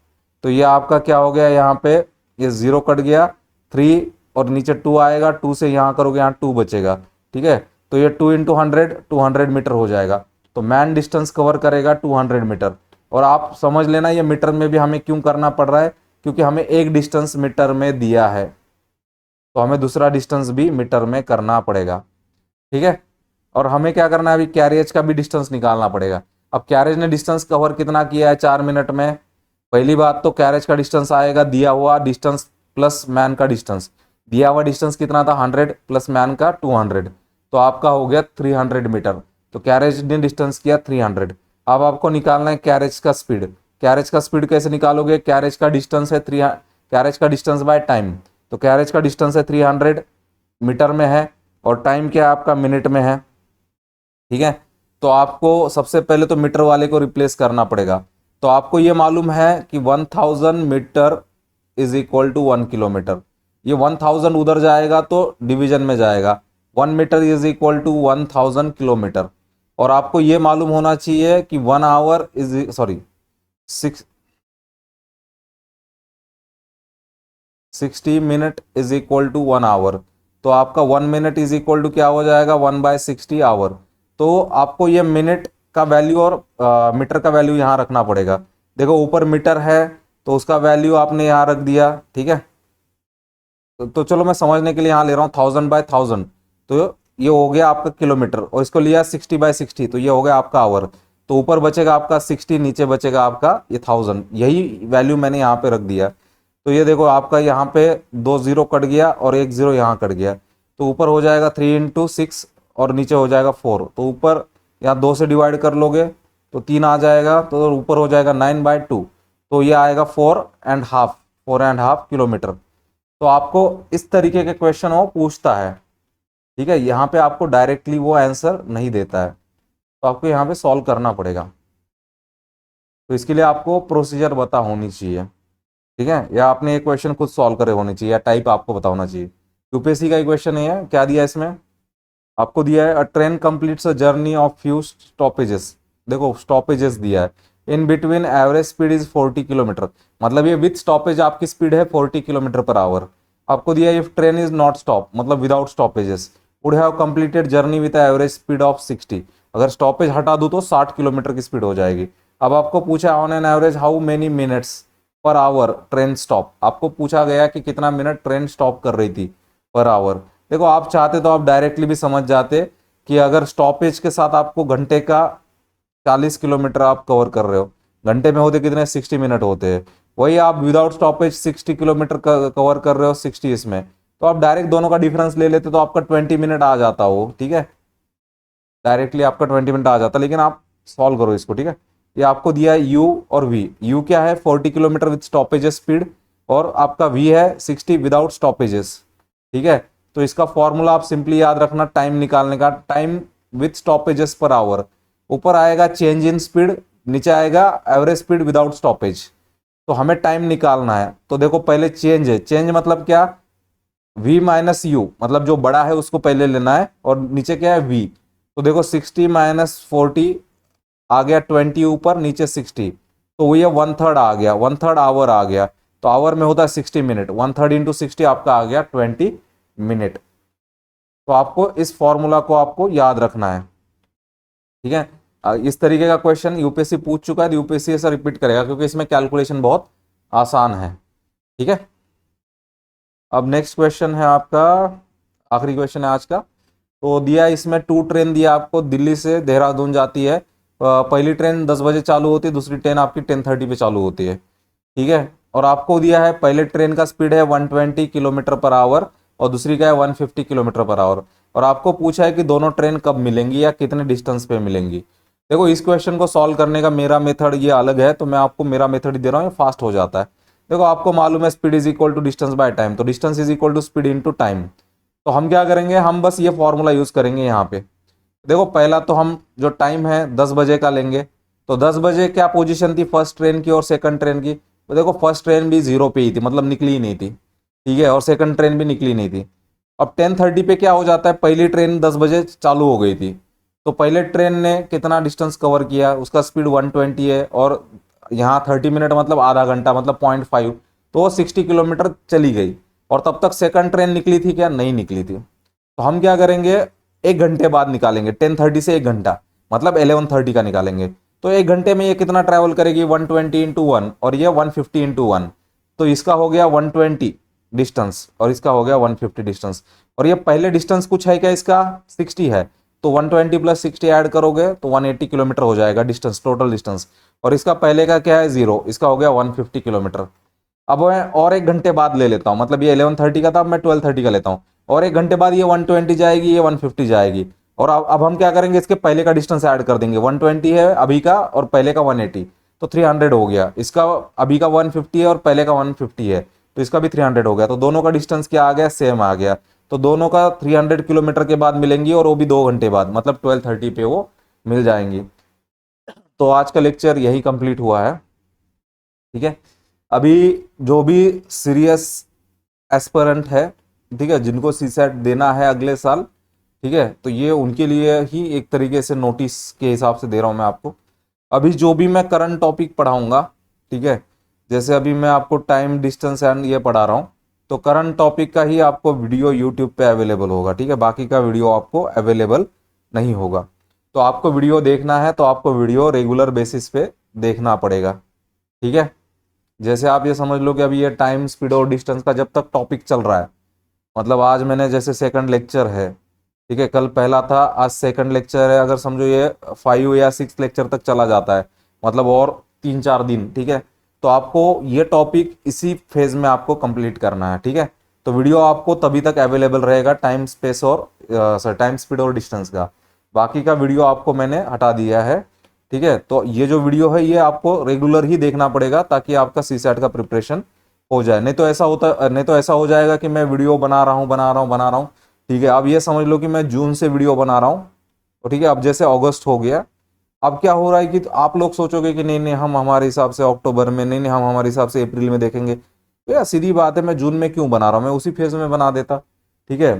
तो ये आपका क्या हो गया, यहाँ पे ये 0 कट गया, 3 और नीचे 2 आएगा, 2 से यहाँ करोगे, यहाँ 2 बचेगा, ठीक है। तो ये 2 इंटू 100 200 मीटर हो जाएगा। तो मैन डिस्टेंस कवर करेगा 200 मीटर। और आप समझ लेना ये मीटर में भी हमें क्यों करना पड़ रहा है, क्योंकि हमें एक डिस्टेंस मीटर में दिया है, तो हमें दूसरा डिस्टेंस भी मीटर में करना पड़ेगा, ठीक है। और हमें क्या करना है, अभी कैरियज का भी डिस्टेंस निकालना पड़ेगा। अब कैरियज ने डिस्टेंस कवर कितना किया है 4 मिनट में। पहली बात तो कैरियज का डिस्टेंस आएगा दिया हुआ डिस्टेंस प्लस मैन का डिस्टेंस। दिया हुआ डिस्टेंस कितना था 100 प्लस मैन का 200, तो आपका हो गया 300 मीटर। तो कैरेज ने डिस्टेंस किया 300। अब आपको निकालना है कैरेज का स्पीड। कैरेज का स्पीड कैसे निकालोगे, कैरेज का डिस्टेंस है कैरेज का डिस्टेंस बाय टाइम। तो कैरेज का डिस्टेंस है 300 मीटर में है और टाइम क्या है आपका मिनट में है। ठीक है, तो आपको सबसे पहले तो मीटर वाले को रिप्लेस करना पड़ेगा। तो आपको ये मालूम है कि 1000 metre is equal to 1 kilometre. ये 1000 उधर जाएगा तो डिवीजन में जाएगा, 1 metre is equal to 1000 kilometre. और आपको ये मालूम होना चाहिए कि 1 hour is sorry 60 minute is equal to 1 hour. तो आपका 1 मिनट इज इक्वल टू क्या हो जाएगा 1/60 आवर। तो आपको ये मिनट का वैल्यू और मीटर का वैल्यू यहाँ रखना पड़ेगा। देखो ऊपर मीटर है तो उसका वैल्यू आपने यहाँ रख दिया। ठीक है, तो चलो मैं समझने के लिए यहाँ ले रहा हूँ 1000/1000। तो ये हो गया आपका किलोमीटर और इसको लिया 60/60, तो ये हो गया आपका आवर। तो ऊपर बचेगा आपका 60, नीचे बचेगा आपका ये 1000। यही वैल्यू मैंने यहाँ पे रख दिया। तो ये देखो आपका यहाँ पे 2 जीरो कट गया और 1 जीरो यहाँ कट गया। तो ऊपर हो जाएगा 3 × 6 और नीचे हो जाएगा 4। तो ऊपर यहाँ 2 से डिवाइड कर लोगे तो 3 आ जाएगा, तो ऊपर हो जाएगा 9/2। तो ये आएगा 4.5 किलोमीटर। तो आपको इस तरीके के क्वेश्चन वो पूछता है। ठीक है, यहाँ पे आपको डायरेक्टली वो आंसर नहीं देता है, तो आपको यहाँ पे सॉल्व करना पड़ेगा। तो इसके लिए आपको प्रोसीजर पता होनी चाहिए। ठीक है, या आपने ये क्वेश्चन खुद सॉल्व करे होने चाहिए या टाइप आपको पता होना चाहिए। यूपीएससी का क्वेश्चन है, क्या दिया है इसमें आपको दिया है, अ train completes a journey of few stoppages. देखो स्टॉपेजेस दिया है, in between average speed is 40 kilometre. मतलब ये विथ स्टॉपेज आपकी स्पीड है 40 किलोमीटर पर आवर। आपको दिया if train is not stop, मतलब without stoppages would have completed journey with average speed of 60। अगर स्टॉपेज हटा दूं तो 60 किलोमीटर की स्पीड हो जाएगी। अब आपको पूछा on an average how many minutes per hour train stop. आपको पूछा गया कि कितना मिनट ट्रेन स्टॉप कर रही थी पर आवर। देखो आप चाहते तो आप डायरेक्टली भी समझ जाते कि अगर स्टॉपेज के साथ आपको घंटे का 40 किलोमीटर आप कवर कर रहे हो, घंटे में होते कितने 60 मिनट होते हैं। वही आप विदाउट स्टॉपेज 60 किलोमीटर कवर कर रहे हो 60 इसमें, तो आप डायरेक्ट दोनों का डिफरेंस ले लेते तो आपका 20 मिनट आ जाता हो। ठीक है, डायरेक्टली आपका 20 मिनट आ जाता, लेकिन आप सॉल्व करो इसको। ठीक है, ये आपको दिया है यू और वी। यू क्या है 40 किलोमीटर विद स्टॉपेजेस स्पीड और आपका वी है 60 विदाउट स्टॉपेजेस। ठीक है, तो इसका फॉर्मूला आप सिंपली याद रखना टाइम निकालने का, time with stoppages per hour. ऊपर आएगा चेंज इन स्पीड, नीचे आएगा एवरेज स्पीड विदाउट स्टॉपेज। तो हमें टाइम निकालना है। तो देखो पहले चेंज है, चेंज मतलब क्या v माइनस यू, मतलब जो बड़ा है उसको पहले लेना है और नीचे क्या है v। तो देखो 60 माइनस 40 आ गया 20 ऊपर, नीचे 60, तो वो ये 1/3 आ गया, 1/3 आवर आ गया। तो आवर में होता है 60 मिनट, 1/3 इंटू 60 आपका आ गया 20 मिनट। तो आपको इस फॉर्मूला को आपको याद रखना है। ठीक है, इस तरीके का क्वेश्चन यूपीएससी पूछ चुका है तो यूपीएससी ऐसा रिपीट करेगा क्योंकि इसमें कैलकुलेशन बहुत आसान है। ठीक है, अब नेक्स्ट क्वेश्चन है आपका, आखिरी क्वेश्चन है आज का। तो दिया है इसमें 2 ट्रेन दिया आपको, दिल्ली से देहरादून जाती है। पहली ट्रेन 10 बजे चालू होती है, दूसरी ट्रेन आपकी 10:30 पे चालू होती है। ठीक है, और आपको दिया है पहले ट्रेन का स्पीड है 120 किलोमीटर पर आवर और दूसरी का है 150 किलोमीटर पर आवर। और आपको पूछा है कि दोनों ट्रेन कब मिलेंगी या कितने डिस्टेंस पे मिलेंगी। देखो इस क्वेश्चन को सॉल्व करने का मेरा मेथड ये अलग है, तो मैं आपको मेरा मेथड ही दे रहा हूँ, ये फास्ट हो जाता है। देखो आपको मालूम है speed is equal to distance by time, तो distance is equal to speed into time. तो हम क्या करेंगे, हम बस ये फॉर्मूला यूज करेंगे यहाँ पे। देखो पहला तो हम जो टाइम है 10 बजे का लेंगे। तो 10 बजे क्या पोजीशन थी फर्स्ट ट्रेन की और सेकंड ट्रेन की। तो देखो फर्स्ट ट्रेन भी 0 पे ही थी, मतलब निकली ही नहीं थी। ठीक है, और सेकंड ट्रेन भी निकली नहीं थी। अब 10:30 पे क्या हो जाता है, पहली ट्रेन 10 बजे चालू हो गई थी। तो पहले ट्रेन ने कितना डिस्टेंस कवर किया, उसका स्पीड 120 है और यहाँ 30 मिनट मतलब आधा घंटा, मतलब 0.5, तो वो 60 किलोमीटर चली गई। और तब तक सेकंड ट्रेन निकली थी क्या, नहीं निकली थी। तो हम क्या करेंगे, 1 घंटे बाद निकालेंगे, 10:30 से 1 घंटा, मतलब 11:30 का निकालेंगे। तो 1 घंटे में ये कितना ट्रैवल करेगी, 120 इंटू 1 और ये 150 इंटू 1। तो इसका हो गया 120 डिस्टेंस और इसका हो गया 150 डिस्टेंस। और ये पहले डिस्टेंस कुछ है क्या, इसका 60 है। तो 120 प्लस 60 ऐड करोगे तो 180 किलोमीटर हो जाएगा डिस्टेंस, टोटल डिस्टेंस। और इसका पहले का क्या है, 0, इसका हो गया 150 किलोमीटर। अब मैं और 1 घंटे बाद ले लेता हूँ, मतलब ये 11:30 का था, अब मैं 12:30 का लेता हूँ, और 1 घंटे बाद ये 120 जाएगी, ये 150 जाएगी। और अब हम क्या करेंगे, इसके पहले का डिस्टेंस ऐड कर देंगे। 120 है अभी का और पहले का 180, तो 300 हो गया। इसका अभी का 150 है और पहले का 150 है, तो इसका भी 300 हो गया। तो दोनों का डिस्टेंस क्या आ गया, सेम आ गया। तो दोनों का 300 किलोमीटर के बाद मिलेंगी, और वो भी 2 घंटे बाद, मतलब 12:30 पे वो मिल जाएंगी। तो आज का लेक्चर यही कंप्लीट हुआ है। ठीक है, अभी जो भी सीरियस एस्पिरेंट है, ठीक है, जिनको सीसेट देना है अगले साल, ठीक है, तो ये उनके लिए ही एक तरीके से नोटिस के हिसाब से दे रहा हूं मैं आपको। अभी जो भी मैं करंट टॉपिक पढ़ाऊंगा, ठीक है, जैसे अभी मैं आपको टाइम डिस्टेंस एंड ये पढ़ा रहा हूं, तो करंट टॉपिक का ही आपको वीडियो यूट्यूब पे अवेलेबल होगा। ठीक है, बाकी का वीडियो आपको अवेलेबल नहीं होगा। तो आपको वीडियो देखना है तो आपको वीडियो रेगुलर बेसिस पे देखना पड़ेगा। ठीक है, जैसे आप ये समझ लो कि अभी ये टाइम स्पीड और डिस्टेंस का जब तक टॉपिक चल रहा है, मतलब आज मैंने जैसे सेकंड लेक्चर है, ठीक है, कल पहला था, आज सेकंड लेक्चर है, अगर समझो ये 5 या 6 लेक्चर तक चला जाता है, मतलब और 3-4 दिन, ठीक है, तो आपको ये टॉपिक इसी फेज में आपको कंप्लीट करना है। ठीक है, तो वीडियो आपको तभी तक अवेलेबल रहेगा टाइम स्पेस और टाइम स्पीड और डिस्टेंस का। बाकी का वीडियो आपको मैंने हटा दिया है। ठीक है, तो ये जो वीडियो है ये आपको रेगुलर ही देखना पड़ेगा, ताकि आपका सीसेट का प्रिपरेशन हो जाए। नहीं तो ऐसा हो जाएगा कि मैं वीडियो बना रहा हूँ। ठीक है, अब ये समझ लो कि मैं जून से वीडियो बना रहा हूँ, तो ठीक है, अब जैसे अगस्त हो गया, अब क्या हो रहा है कि तो आप लोग सोचोगे कि नहीं नहीं हम हमारे हिसाब से अक्टूबर में, नहीं नहीं हम हमारे हिसाब से अप्रैल में देखेंगे। तो यार सीधी बात है, मैं जून में क्यों बना रहा हूँ, मैं उसी फेज में बना देता। ठीक है,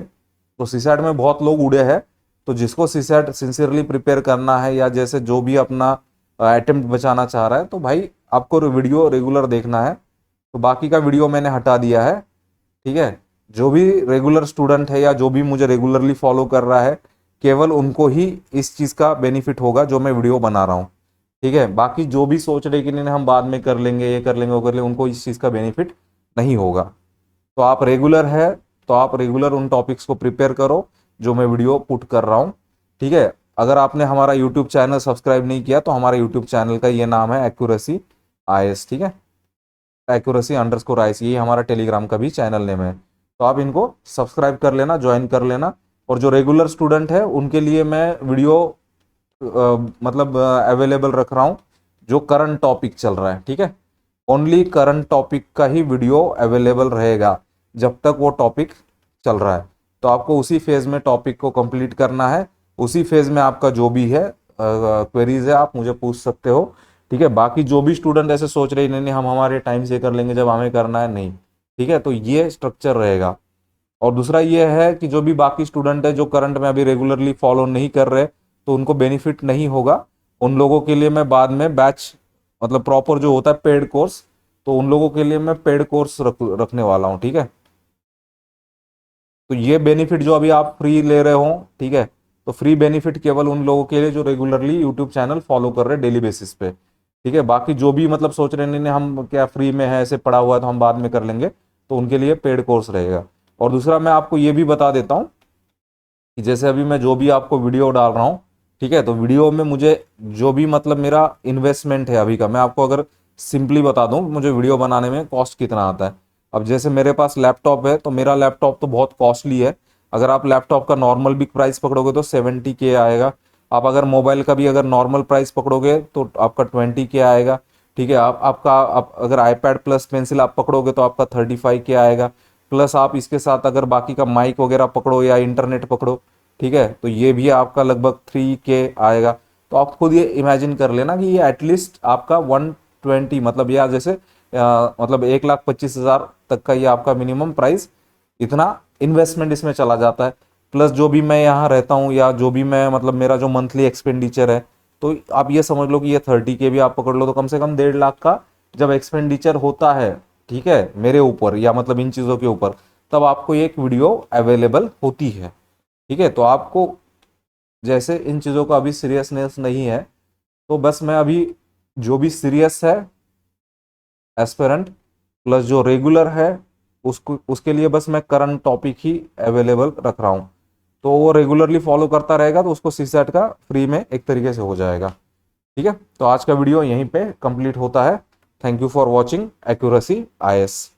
तो सीसेट में बहुत लोग उड़े हैं, तो जिसको सीसेट सिंसियरली प्रिपेयर करना है, या जैसे जो भी अपना अटेम्प्ट बचाना चाह रहा है, तो भाई आपको वीडियो रेगुलर देखना है। तो बाकी का वीडियो मैंने हटा दिया है। ठीक है, जो भी रेगुलर स्टूडेंट है या जो भी मुझे रेगुलरली फॉलो कर रहा है, केवल उनको ही इस चीज़ का बेनिफिट होगा जो मैं वीडियो बना रहा हूँ। ठीक है, बाकी जो भी सोच रहे कि नहीं हम बाद में कर लेंगे, ये कर लेंगे, वो कर लेंगे, उनको इस चीज़ का बेनिफिट नहीं होगा। तो आप रेगुलर है, तो आप रेगुलर उन टॉपिक्स को प्रिपेयर करो जो मैं वीडियो पुट कर रहा हूँ। ठीक है, अगर आपने हमारा यूट्यूब चैनल सब्सक्राइब नहीं किया, तो हमारे यूट्यूब चैनल का ये नाम है एक्यूरेसी IAS। ठीक है, एक्यूरेसी_IAS, ये हमारा टेलीग्राम का भी चैनल नेम है। तो आप इनको सब्सक्राइब कर लेना, ज्वाइन कर लेना। और जो रेगुलर स्टूडेंट है उनके लिए मैं वीडियो मतलब अवेलेबल रख रहा हूँ, जो करंट टॉपिक चल रहा है। ठीक है, ओनली करंट टॉपिक का ही वीडियो अवेलेबल रहेगा जब तक वो टॉपिक चल रहा है। तो आपको उसी फेज में टॉपिक को कंप्लीट करना है। उसी फेज में आपका जो भी है क्वेरीज है, आप मुझे पूछ सकते हो। ठीक है, बाकी जो भी स्टूडेंट ऐसे सोच रहे नहीं नहीं हम हमारे टाइम से कर लेंगे जब हमें करना है, नहीं। ठीक है, तो ये स्ट्रक्चर रहेगा। और दूसरा ये है कि जो भी बाकी स्टूडेंट है जो करंट में अभी रेगुलरली फॉलो नहीं कर रहे, तो उनको बेनिफिट नहीं होगा। उन लोगों के लिए मैं बाद में बैच, मतलब प्रॉपर जो होता है पेड कोर्स, तो उन लोगों के लिए मैं पेड कोर्स रखने वाला हूँ। ठीक है, तो ये बेनिफिट जो अभी आप फ्री ले रहे हो, ठीक है, तो फ्री बेनिफिट केवल उन लोगों के लिए जो रेगुलरली यूट्यूब चैनल फॉलो कर रहे हैं डेली बेसिस पे। ठीक है, बाकी जो भी मतलब सोच रहे हैं नहीं नहीं हम क्या फ्री में है, ऐसे पड़ा हुआ है तो हम बाद में कर लेंगे, तो उनके लिए पेड कोर्स रहेगा। और दूसरा मैं आपको ये भी बता देता हूँ कि जैसे अभी मैं जो भी आपको वीडियो डाल रहा हूँ, ठीक है, तो वीडियो में मुझे जो भी मतलब मेरा इन्वेस्टमेंट है अभी का, मैं आपको अगर सिंपली बता दूं मुझे वीडियो बनाने में कॉस्ट कितना आता है। अब जैसे मेरे पास लैपटॉप है, तो मेरा लैपटॉप तो बहुत कॉस्टली है। अगर आप लैपटॉप का नॉर्मल भी प्राइस पकड़ोगे तो 70K आएगा। आप अगर मोबाइल का भी अगर नॉर्मल प्राइस पकड़ोगे तो आपका 20K आएगा। ठीक है, आप अगर आईपैड प्लस पेंसिल आप पकड़ोगे तो आपका 35K आएगा। प्लस आप इसके साथ अगर बाकी का माइक वगैरह पकड़ो या इंटरनेट पकड़ो, ठीक है, तो ये भी आपका लगभग 3K आएगा। तो आप खुद ये इमेजिन कर लेना कि ये एटलीस्ट आपका 120, मतलब या जैसे मतलब 1,25,000 तक का ये आपका मिनिमम प्राइस, इतना इन्वेस्टमेंट इसमें चला जाता है। प्लस जो भी मैं यहाँ रहता हूँ या जो भी मैं मतलब मेरा जो मंथली एक्सपेंडिचर है, तो आप ये समझ लो कि ये 30K भी आप पकड़ लो तो कम से कम 1.5 लाख का जब एक्सपेंडिचर होता है, ठीक है, मेरे ऊपर या मतलब इन चीज़ों के ऊपर, तब आपको एक वीडियो अवेलेबल होती है। ठीक है, तो आपको जैसे इन चीज़ों का अभी सीरियसनेस नहीं है, तो बस मैं अभी जो भी सीरियस है एस्पिरेंट प्लस जो रेगुलर है, उसको उसके लिए बस मैं करंट टॉपिक ही अवेलेबल रख रहा हूँ। तो वो रेगुलरली फॉलो करता रहेगा तो उसको सीसेट का फ्री में एक तरीके से हो जाएगा। ठीक है, तो आज का वीडियो यहीं पे कंप्लीट होता है। Thank you for watching accuracy IAS.